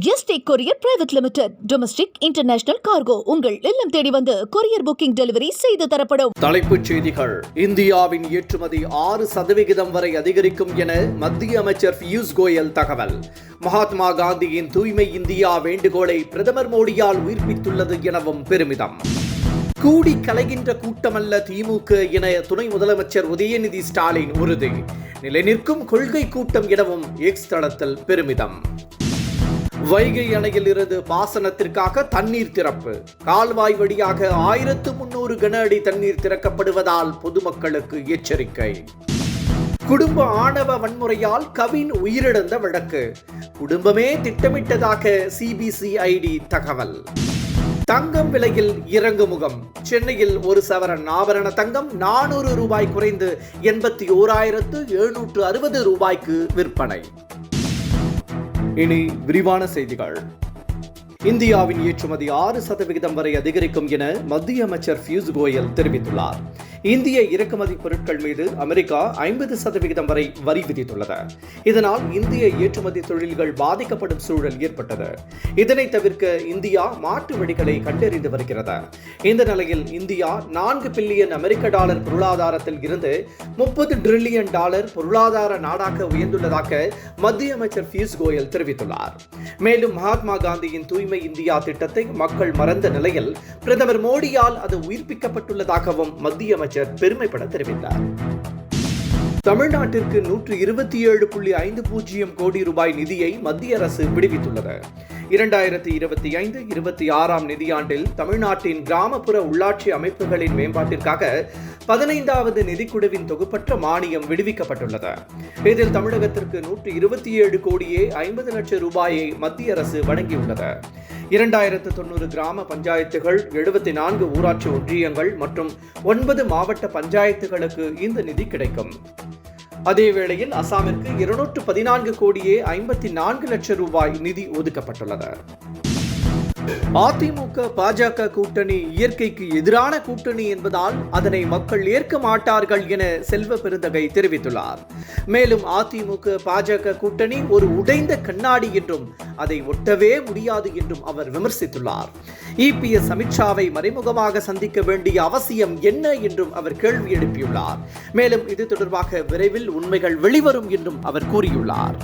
Yesterday courier private limited. Domestic international cargo உங்கள் இல்லம் தேடி வந்து கொரியர் புக்கிங் டெலிவரி செய்து தரப்படும். தலைப்புச் செய்திகள். இந்தியாவின் ஏற்றுமதி 6% வரை அதிகரிக்கும் என மத்திய அமைச்சர் பியூஷ் கோயல் தகவல். மகாத்மா காந்தியின் தூய்மை இந்தியா வேண்டுகோளை பிரதமர் மோடியால் உயிர்ப்பித்துள்ளது எனவும் பெருமிதம். கூடி கலைகின்ற கூட்டமல்ல திமுக என துணை முதலமைச்சர் உதயநிதி ஸ்டாலின் உறுதி. நிலைநிற்கும் கொள்கை கூட்டம் எனவும் எக்ஸ் தளத்தில் பெருமிதம். வைகை அணையில் இருந்து பாசனத்திற்காக தண்ணீர் திறப்பு. கால்வாய் வழியாக 1300 கன அடி தண்ணீர் திறக்கப்படுவதால் பொதுமக்களுக்கு எச்சரிக்கை. குடும்ப ஆணவ வன்முறையால் கவின் உயிரிழந்த வழக்கு. குடும்பமே திட்டமிட்டதாக சிபிசிஐடி தகவல். தங்கம் விலையில் இறங்குமுகம். சென்னையில் ஒரு சவரன் ஆபரண தங்கம் 400 ரூபாய் குறைந்து 81,760 ரூபாய்க்கு விற்பனை. இனி விரிவான செய்திகள். இந்தியாவின் ஏற்றுமதி 6% வரை அதிகரிக்கும் என மத்திய அமைச்சர் பியூஷ் கோயல் தெரிவித்துள்ளார். இந்திய இறக்குமதி பொருட்கள் மீது அமெரிக்கா 50% வரை வரி விதித்துள்ளது. இதனால் இந்திய ஏற்றுமதி தொழில்கள் பாதிக்கப்படும் சூழல் ஏற்பட்டது. இதனை தவிர்க்க இந்தியா மாற்று வழிகளை கண்டறிந்து வருகிறது. இந்த நிலையில் இந்தியா $4 பில்லியன் பொருளாதாரத்தில் இருந்து $30 டிரில்லியன் பொருளாதார நாடாக உயர்ந்துள்ளதாக மத்திய அமைச்சர் பியூஷ் கோயல் தெரிவித்துள்ளார். மேலும் மகாத்மா காந்தியின் தூய்மை இந்தியா திட்டத்தை மக்கள் மறந்த நிலையில் பிரதமர் மோடியால் அது உயிர்ப்பிக்கப்பட்டுள்ளதாகவும் மத்திய அமைச்சர் பெருமைப்பட தெரிவித்தார். தமிழ்நாட்டிற்கு 127.50 கோடி ரூபாய் நிதியை மத்திய அரசு விடுவித்துள்ளது. 2025-26 நிதியாண்டில் தமிழ்நாட்டின் கிராமப்புற உள்ளாட்சி அமைப்புகளின் மேம்பாட்டிற்காக 15வது நிதிக்குழுவின் தொகுப்பற்ற மானியம் விடுவிக்கப்பட்டுள்ளது. இதில் தமிழகத்திற்கு 127 கோடியே 50 லட்சம் ரூபாயை மத்திய அரசு வழங்கியுள்ளது. 2090 கிராம பஞ்சாயத்துகள், 74 ஊராட்சி ஒன்றியங்கள் மற்றும் 9 மாவட்ட பஞ்சாயத்துகளுக்கு இந்த நிதி கிடைக்கும். அதேவேளையில் அசாமிற்கு 214 கோடியே 54 லட்சம் ரூபாய் நிதி ஒதுக்கப்பட்டுள்ளது. அதிமுக பாஜக கூட்டணி இயற்கைக்கு எதிரான கூட்டணி என்பதால் அதனை மக்கள் ஏற்க மாட்டார்கள் என செல்வ பெருந்தகை தெரிவித்துள்ளார். மேலும் அதிமுக பாஜக கூட்டணி ஒரு உடைந்த கண்ணாடி என்றும் அதை ஒட்டவே முடியாது என்றும் அவர் விமர்சித்துள்ளார். இபிஎஸ் அமித்ஷாவை மறைமுகமாக சந்திக்க வேண்டிய அவசியம் என்ன என்றும் அவர் கேள்வி எழுப்பியுள்ளார். மேலும் இது தொடர்பாக விரைவில் உண்மைகள் வெளிவரும் என்றும் அவர் கூறியுள்ளார்.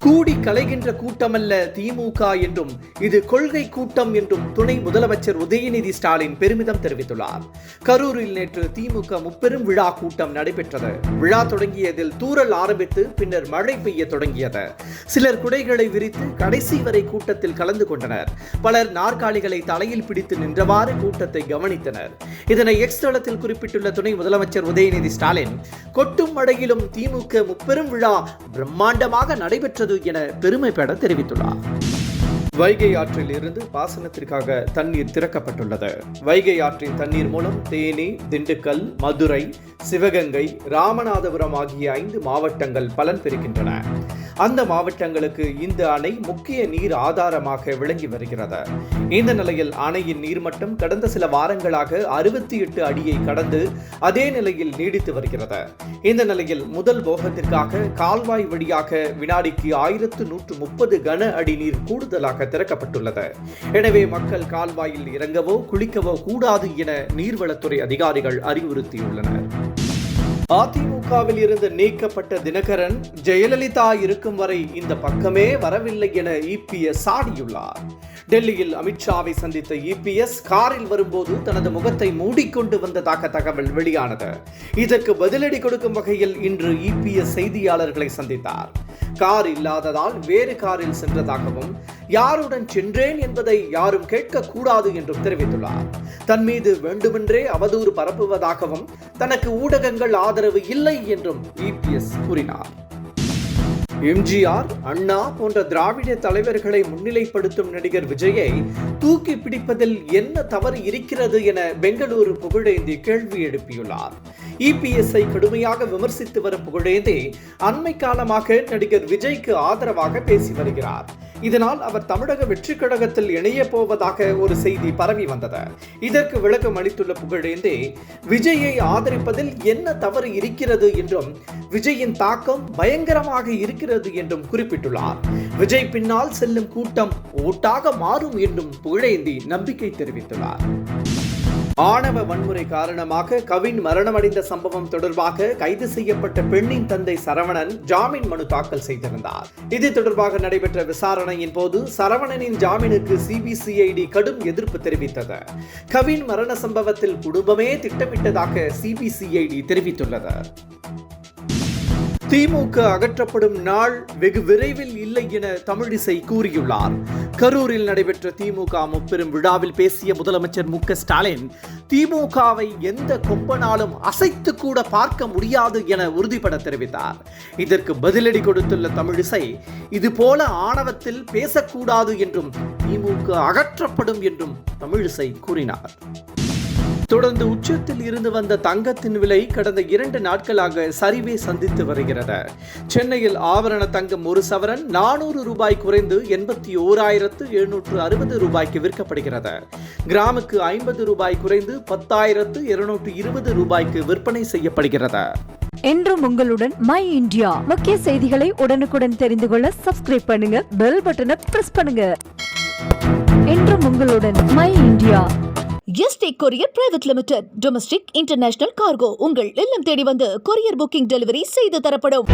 கூடி கலைகின்ற கூட்டமல்ல திமுக என்றும் இது கொள்கை கூட்டம் என்றும் துணை முதலமைச்சர் உதயநிதி ஸ்டாலின் பெருமிதம் தெரிவித்துள்ளார். கரூரில் நேற்று திமுக முப்பெரும் விழா கூட்டம் நடைபெற்றது. விழா தொடங்கியதில் தூறல் ஆரம்பித்து பின்னர் மழை பெய்ய தொடங்கியது. சிலர் குடைகளை விரித்து கடைசி வரை கூட்டத்தில் கலந்து கொண்டனர். பலர் நாற்காலிகளை தலையில் பிடித்து நின்றவாறு கூட்டத்தை கவனித்தனர். இதனை எக்ஸ் தளத்தில் குறிப்பிட்டுள்ள துணை முதலமைச்சர் உதயநிதி ஸ்டாலின், கொட்டும் மழையிலும் திமுக முப்பெரும் விழா பிரம்மாண்டமாக நடைபெற்றது என பெருமைப்பட தெரிவித்துள்ளார். வைகை ஆற்றில் இருந்து பாசனத்திற்காக தண்ணீர் திறக்கப்பட்டுள்ளது. வைகை ஆற்றின் தண்ணீர் மூலம் தேனி, திண்டுக்கல், மதுரை, சிவகங்கை, ராமநாதபுரம் ஆகிய 5 மாவட்டங்கள் பலன் பெறுகின்றன. அந்த மாவட்டங்களுக்கு இந்த அணை முக்கிய நீர் ஆதாரமாக விளங்கி வருகிறது. இந்த நிலையில் அணையின் நீர்மட்டம் கடந்த சில வாரங்களாக 68 அடியை கடந்து அதே நிலையில் நீடித்து வருகிறது. இந்த நிலையில் முதல் போகத்திற்காக கால்வாய் வழியாக வினாடிக்கு 1130 கன அடி நீர் கூடுதலாக திறக்கப்பட்டுள்ளது. எனவே மக்கள் கால்வாயில் இறங்கவோ குளிக்கவோ கூடாது என நீர்வளத்துறை அதிகாரிகள் அறிவுறுத்தியுள்ளனர். அதிமுகவில் இருந்து நீக்கப்பட்ட தினகரன் ஜெயலலிதா இருக்கும் வரை இந்த பக்கமே வரவில்லை என இபிஎஸ் சாடியுள்ளார். டெல்லியில் அமித்ஷாவை சந்தித்த இபிஎஸ் காரில் வரும்போது தனது முகத்தை மூடிக்கொண்டு வந்ததாக தகவல் வெளியானது. இதற்கு பதிலடி கொடுக்கும் வகையில் இன்று இபிஎஸ் செய்தியாளர்களை சந்தித்தார். கார் இல்லாததால் வேறு காரில் சென்றதாகவும் யாருடன் சென்றேன் என்பதை யாரும் கேட்கக்கூடாது என்றும் தெரிவித்துள்ளார். தன் மீது வேண்டுமென்றே அவதூறு பரப்புவதாகவும் தனக்கு ஊடகங்கள் ஆதரவு இல்லை என்றும் இபிஎஸ் கூறினார். எம்ஜிஆர், அண்ணா போன்ற திராவிட தலைவர்களை முன்னிலைப்படுத்தும் நடிகர் விஜயை தூக்கி பிடிப்பதில் என்ன தவறு இருக்கிறது என பெங்களூரு புகழேந்தி கேள்வி எழுப்பியுள்ளார். இபிஎஸ்ஐ கடுமையாக விமர்சித்து வரும் புகழேந்தி அண்மை காலமாக நடிகர் விஜய்க்கு ஆதரவாக பேசி வருகிறார். இதனால் அவர் தமிழக வெற்றி கழகத்தில் இணைய போவதாக ஒரு செய்தி பரவி வந்தது. இதற்கு விளக்கம் அளித்துள்ள புகழேந்தி, விஜயை ஆதரிப்பதில் என்ன தவறு இருக்கிறது என்றும் விஜயின் தாக்கம் பயங்கரமாக இருக்கிறது என்றும் குறிப்பிட்டுள்ளார். விஜய் பின்னால் செல்லும் கூட்டம் ஓட்டாக மாறும் என்றும் புகழேந்தி நம்பிக்கை தெரிவித்துள்ளார். ஆணவ வன்முறை காரணமாக கவின் மரணமடைந்த சம்பவம் தொடர்பாக கைது செய்யப்பட்ட பெண்ணின் தந்தை சரவணன் ஜாமீன் மனு தாக்கல் செய்திருந்தார். இது தொடர்பாக நடைபெற்ற விசாரணையின் போது சரவணனின் ஜாமீனுக்கு சிபிசிஐடி கடும் எதிர்ப்பு தெரிவித்தது. கவின் மரண சம்பவத்தில் குடும்பமே திட்டமிட்டதாக சிபிசிஐடி தெரிவித்துள்ளது. திமுக அகற்றப்படும் நாள் வெகு விரைவில் இல்லை என தமிழிசை கூறியுள்ளார். கரூரில் நடைபெற்ற திமுக முப்பெரும் விழாவில் பேசிய முதலமைச்சர் மு.க.ஸ்டாலின், திமுகவை எந்த கொம்பனாலும் அசைத்து கூட பார்க்க முடியாது என உறுதிபட தெரிவித்தார். இதற்கு பதிலடி கொடுத்துள்ள தமிழிசை, இதுபோல ஆணவத்தில் பேசக்கூடாது என்றும் திமுக அகற்றப்படும் என்றும் தமிழிசை கூறினார். தொடர்ந்து உச்சத்தில் இருந்து வந்த தங்கத்தின் விலை கடந்த 2 நாட்களாக சரிவை சந்தித்து வருகிறது. சென்னையில் ஆபரண தங்கம் ஒரு சவரன் 400 ரூபாய் குறைந்து 81,760 ரூபாய்க்கு விற்கப்படுகிறது. கிராமுக்கு 50 ரூபாய் குறைந்து 10,220 ரூபாய்க்கு விற்பனை செய்யப்படுகிறது. என்றும் உங்களுடன் மை இந்தியா. முக்கிய செய்திகளை உடனுக்குடன் தெரிந்து கொள்ள சப்ஸ்கிரைப் பண்ணுங்க, பெல் பட்டனை பிரஸ் பண்ணுங்க. என்றும் உங்களுடன் my India. Yesterday courier private limited. Domestic, international cargo உங்கள் இல்லம் தேடி வந்து கொரியர் புக்கிங் டெலிவரி செய்து தரப்படும்.